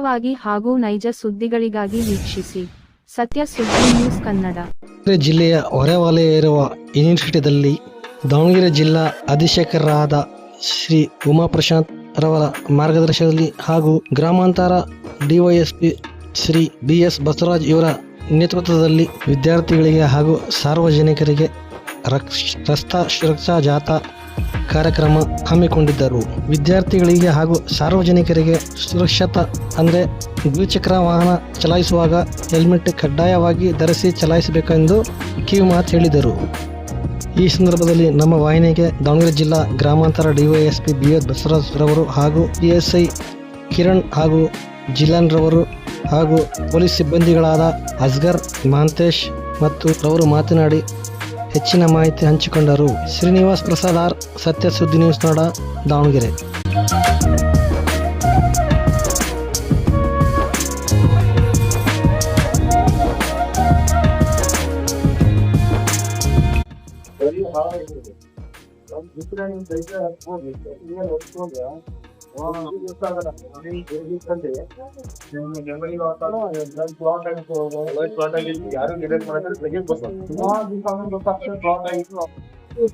ವಾಗಿ ಹಾಗೂ ನೈಜ ಸುದ್ದಿಗಳಿಗಾಗಿ ವೀಕ್ಷಿಸಿ ಸತ್ಯ ಸುದ್ದಿ ನ್ಯೂಸ್ ಕನ್ನಡ. ದಾವಣಗೆರೆ ಜಿಲ್ಲೆಯ ಹೊರವಲಯ ಇರುವ ಯೂನಿವರ್ಸಿಟಿಯಲ್ಲಿ ದಾವಣಗೆರೆ ಜಿಲ್ಲಾ ಅಧೀಕ್ಷಕರಾದ ಶ್ರೀ ಉಮಾಪ್ರಶಾಂತ್ ರವರ ಮಾರ್ಗದರ್ಶನದಲ್ಲಿ ಹಾಗೂ ಗ್ರಾಮಾಂತರ ಡಿವೈಎಸ್ಪಿ ಶ್ರೀ BS ಬಸವರಾಜ್ ಇವರ ನೇತೃತ್ವದಲ್ಲಿ ವಿದ್ಯಾರ್ಥಿಗಳಿಗೆ ಹಾಗೂ ಸಾರ್ವಜನಿಕರಿಗೆ ರಸ್ತಾ ಸುರಕ್ಷಾ ಜಾಥಾ ಕಾರ್ಯಕ್ರಮ ಹಮ್ಮಿಕೊಂಡಿದ್ದರು. ವಿದ್ಯಾರ್ಥಿಗಳಿಗೆ ಹಾಗೂ ಸಾರ್ವಜನಿಕರಿಗೆ ಸುರಕ್ಷತಾ ಅಂದರೆ ದ್ವಿಚಕ್ರ ವಾಹನ ಚಲಾಯಿಸುವಾಗ ಹೆಲ್ಮೆಟ್ ಕಡ್ಡಾಯವಾಗಿ ಧರಿಸಿ ಚಲಾಯಿಸಬೇಕೆಂದು ಕಿವಿಮಾತು ಹೇಳಿದರು. ಈ ಸಂದರ್ಭದಲ್ಲಿ ನಮ್ಮ ವಾಹಿನಿಗೆ ದಾವಣಗೆರೆ ಜಿಲ್ಲಾ ಗ್ರಾಮಾಂತರ ಡಿವೈಎಸ್ಪಿ BS ಬಸವರಾಜ್ ರವರು ಹಾಗೂ PSI ಕಿರಣ್ ಹಾಗೂ ಜಿಲಾನ್ ರವರು ಹಾಗೂ ಪೊಲೀಸ್ ಸಿಬ್ಬಂದಿಗಳಾದ ಅಸ್ಗರ್, ಮಹಾಂತೇಶ್ ಮತ್ತು ರವರು ಮಾತನಾಡಿ ಹೆಚ್ಚಿನ ಮಾಹಿತಿ ಹಂಚಿಕೊಂಡರು. ಶ್ರೀನಿವಾಸ್ ಪ್ರಸಾದ್ ಆರ್, ಸತ್ಯ ಸುದ್ದಿ news Kannada, Davanagere.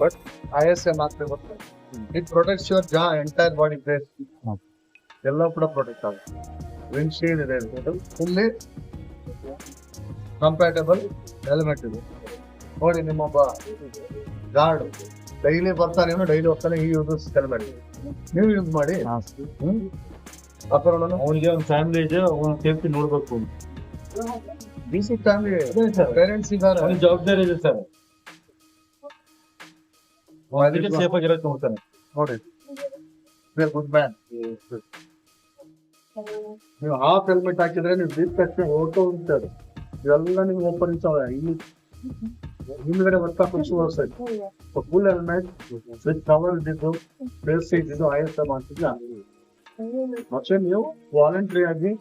But ISM ಆಗ್ತದೆ ಗೊತ್ತು. It protects your jaw, entire body face. ಎಲ್ಲ ಕೂಡ ಪ್ರೊಟೆಕ್ಟ್ ಆಗುತ್ತೆ. ವಿಂಡ್ಶೀಲ್ಡ್ ಇದೆ, ಫುಲ್ಲಿ ಕಂಪ್ಯಾಟಬಲ್ ಹೆಲ್ಮೆಟ್ ಇದೆ. ನೋಡಿ, ನಿಮ್ಮೊಬ್ಬ ಗಾರ್ಡ್ ಡೈಲಿ ಬರ್ತಾನೆ, ಡೈಲಿ ಹೋಗ್ತಾನೆ, ಈ ಯೂಸ್ ಹೆಲ್ಮೆಟ್ ನೀವು ಯೂಸ್ ಮಾಡಿ. ಅವನಿಗೆ ಒಂದು ಫ್ಯಾಮಿಲಿ ಇದೆ, ಅವನ ಸೇಫ್ಟಿ ನೋಡ್ಬೇಕು. ಬೀಸಿಕ್ ಫ್ಯಾಮಿಲಿ, ಪೇರೆಂಟ್ಸ್ ಇದ್ದಾರೆ, ಅವನ ಜವಾಬ್ದಾರಿ ಇದೆ ಸರ್. ಅದಕ್ಕೆ ಸೇಫ್ ಆಗಿರೋದು ನೋಡ್ತಾನೆ. ನೋಡಿ, ಗುಡ್ ಮ್ಯಾನ್. ನೀವು ಹಾಫ್ ಹೆಲ್ಮೆಟ್ ಹಾಕಿದ್ರೆ ನೀವು ಬೀಚ್ ತಕ್ಷಣ ಓಟೋ ಉಂಟದು ಇವೆಲ್ಲ ನಿಮ್ಗೆ ಓಪನ್ ಇರ್ತಾವೆ. ಇಲ್ಲಿ ಹಿಂದ್ಗಡೆ ಬರ್ತಾ ಫುಲ್ ಹೆಲ್ಮೆಟ್ ವಿತ್ ಕವರ್ ಇದ್ದಿದ್ದು, ಫೇಸ್ ಇದ್ದಿದ್ದು ISM ಅಂತಿಲ್ಲ. ಮತ್ತೆ ನೀವು ವಾಲಂಟ್ರಿ ಆಗಿ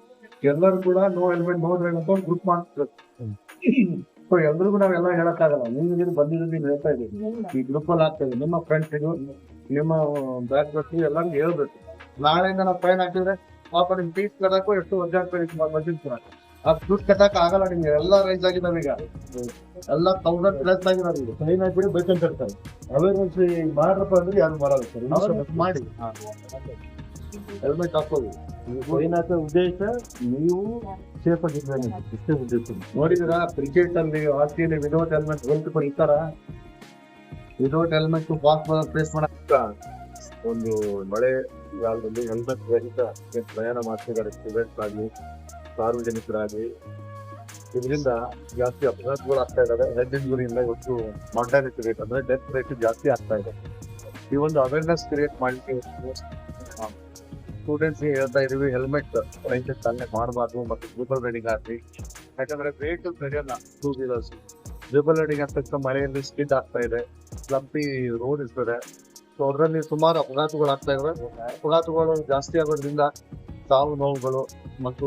ಎಲ್ಲರೂ ಕೂಡ ನೋ ಹೆಲ್ಮೆಟ್ ನೋ ಡ್ರೈವ್ ಅಂತ ಗ್ರೂಪ್ ಮಾಡ್ಬೇಕು. ಸೊ ಎಲ್ರಿಗೂ ನಾವೆಲ್ಲ ಹೇಳಕ್ಕಾಗಲ್ಲ. ನಿಮ್ಗೆ ಬಂದಿದ್ದು ನೀವು ಹೇಳ್ತಾ ಇದ್ದೀವಿ, ಈ ಗ್ರೂಪ್ ಅಲ್ಲಿ ಆಗ್ತದೆ. ನಿಮ್ಮ ಫ್ರೆಂಡ್ಸಿಗೂ ನಿಮ್ಮ ಬ್ಯಾಕ್ ಬರ್ತೀವಿ ಎಲ್ಲರಿಗೂ ಹೇಳ್ಬೇಕು. ನಾಳೆಯಿಂದ ನಾವು ಫೈನ್ ಹಾಕಿದ್ರೆ ಪಾಪ ನಿಮ್ ಫೀಸ್ ಕಟ್ಟಕ್ಕೂ ಎಷ್ಟು ವಜ್ಜಾಗ್ತಾರೆ. ಆ ದುಡ್ಡು ಕಟ್ಟಕ್ ಆಗಲ್ಲ. ನಿಮ್ಗೆ ಎಲ್ಲ ರೈಸ್ ಆಗಿದಾವೆ ಈಗ, ಎಲ್ಲ 1000+ ಆಗಿರೋದು. ಈಗ ಫೈನ್ ಹಾಕಿದ್ರೆ ಬೇಕಂತ ಹೇಳ್ತಾರೆ. ಅವೇರ್ನೆಸ್ ಮಾಡ್ರಪ್ಪ ಅಂದ್ರೆ ಯಾರು ಬರಲ್ಲ ಸರ್. ಮಾಡಿ ಹೆಲ್ಮೆಟ್ ಹಾಕೋದು. ಫೈನ್ ಹಾಕೋ ಉದ್ದೇಶ ನೀವು ಸೇಫ್ ಆಗಿರ್ಬೇಕು, ಇಷ್ಟೇ ಉದ್ದೇಶ. ನೋಡಿದ್ರ ಕ್ರಿಕೆಟ್ ಅಲ್ಲಿ ಹಾಕಿಯಲ್ಲಿ ವಿದೌಟ್ ಹೆಲ್ಮೆಟ್ ಗೋಲ್ ಕೀಪರ್ ಇರ್ತಾರ. ವಿದೌಟ್ ಹೆಲ್ಮೆಟ್ ಬಾಲ್ ಪ್ಲೇಸ್ ಮಾಡಕ್ಕ ಒಂದು ಮಳೆ ಕಾಲದಲ್ಲಿ ಹೆಲ್ಮೆಟ್ ರಹಿತ ಪ್ರಯಾಣ ಮಾಡ್ತಿದ್ದಾರೆ ಸ್ಟೂಡೆಂಟ್ಸ್ ಆಗಲಿ ಸಾರ್ವಜನಿಕರಾಗಲಿ. ಇದರಿಂದ ಜಾಸ್ತಿ ಅಪಘಾತಗಳು ಆಗ್ತಾ ಇದಾವೆ. ಹೆಡ್ ಇಂಜುರಿಯಿಂದ ಇವತ್ತು ಮಾರ್ಟಾಲಿಟಿ ರೇಟ್ ಅಂದ್ರೆ ಡೆತ್ ರೇಟ್ ಜಾಸ್ತಿ ಆಗ್ತಾ ಇದೆ. ಈ ಒಂದು ಅವೇರ್ನೆಸ್ ಕ್ರಿಯೇಟ್ ಮಾಡ್ಲಿಕ್ಕೆ ಸ್ಟೂಡೆಂಟ್ಸ್ ಗೆ ಹೇಳ್ತಾ ಇದೀವಿ, ಹೆಲ್ಮೆಟ್ ರೈತ ಚಾಲನೆ ಮಾಡಬಾರ್ದು. ಮತ್ತು ಟ್ರಿಪಲ್ ರೈಡಿಂಗ್ ಆಗಲಿ, ಯಾಕಂದ್ರೆ ವೆಹಿಕಲ್ ನಡೆಯಲ್ಲ. 2 ವೀಲರ್ಸ್ ಟ್ರಿಪಲ್ ರೈಡಿಂಗ್ ಆದ ತಕ್ಷಣ ಮಳೆಯಲ್ಲಿ ಸ್ಕಿಡ್ ಆಗ್ತಾ ಇದೆ, ಸ್ಲಂಪಿ ರೋಡ್ ಇರ್ತದೆ. ಸೊ ಅದರಲ್ಲಿ ಸುಮಾರು ಅಪಘಾತಗಳು ಆಗ್ತಾ ಇದಾವೆ. ಅಪಘಾತಗಳು ಜಾಸ್ತಿ ಆಗೋದ್ರಿಂದ ಸಾವು ನೋವುಗಳು ಮತ್ತು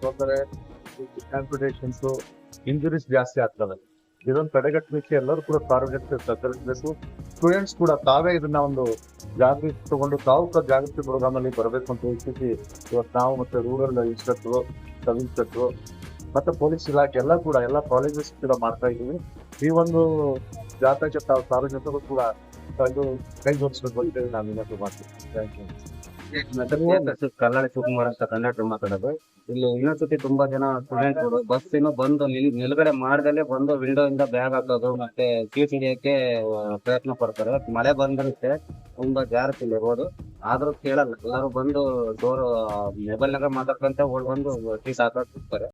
ತೊಂದರೆ, ಆಂಪುಟೇಷನ್ಸ್, ಇಂಜುರೀಸ್ ಜಾಸ್ತಿ ಆಗ್ತವೆ. ಇದೊಂದು ತಡೆಗಟ್ಟಲಿಕ್ಕೆ ಎಲ್ಲರೂ ಕೂಡ ಸಾರ್ವಜನಿಕರು ಸಹಕರಿಸಬೇಕು. ಸ್ಟೂಡೆಂಟ್ಸ್ ಕೂಡ ತಾವೇ ಇದನ್ನ ಒಂದು ಜಾಗೃತಿ ತಗೊಂಡು ತಾವು ಜಾಗೃತಿ ಪ್ರೋಗ್ರಾಮ್ ಅಲ್ಲಿ ಬರಬೇಕು ಅಂತ ಹೇಳಿ ಇವತ್ತು ನಾವು ಮತ್ತೆ ರೂರಲ್ ಇನ್ಸ್ಪೆಕ್ಟರ್, ಸಬ್ ಇನ್ಸ್ಪೆಕ್ಟರ್ ಮತ್ತೆ ಪೊಲೀಸ್ ಇಲಾಖೆ ಎಲ್ಲ ಕೂಡ ಎಲ್ಲ ಕಾಲೇಜಸ್ ಕೂಡ ಮಾಡ್ತಾ ಇದ್ದೀವಿ. ಈ ಒಂದು ಜಾಥಾಕ್ಕೆ ತಾವು ಸಾರ್ವಜನಿಕರು ಕೂಡ ಕೈ ಜೋಡಿಸ್ಬೇಕು ಅಂತ ಹೇಳಿ ನಾವು ವಿನಂತಿ ಮಾಡ್ತೀವಿ. Thank you. ಕಲ್ಲಾಳಿ ಶಿವಕುಮಾರ್ ಅಂತ ಕಂಡಕ್ಟರ್ ಮಾತಾಡೋದು. ಇಲ್ಲಿ ಇನ್ನೊಂದ್ಸತಿ ತುಂಬಾ ಜನ ಸ್ಟೂಡೆಂಟ್ಗಳು ಬಸ್ ಬಂದು ನಿಲುಗಡೆ ಮಾಡ್ದಲ್ಲೇ ಬಂದು ವಿಂಡೋ ಇಂದ ಬ್ಯಾಗ್ ಹಾಕೋದು ಮತ್ತೆ ಸೀಟ್ ಹಿಡಿಯಕ್ಕೆ ಪ್ರಯತ್ನ ಪಡ್ತಾರೆ. ಮಳೆ ಬಂದಿರುತ್ತೆ, ತುಂಬಾ ಜಾಗ್ರತೆ ಇರ್ಬೋದು, ಆದ್ರೂ ಕೇಳಲ್ಲ. ಎಲ್ಲರೂ ಬಂದು ಡೋರ್ ಮೊಬೈಲ್ ನಾಗ ಮಾತಾಡ್ಕೊಂತ ಓಡ್ ಬಂದು ಸೀಟ್ ಹಾಕೋಕ್ ಹೋಗ್ತಾರೆ.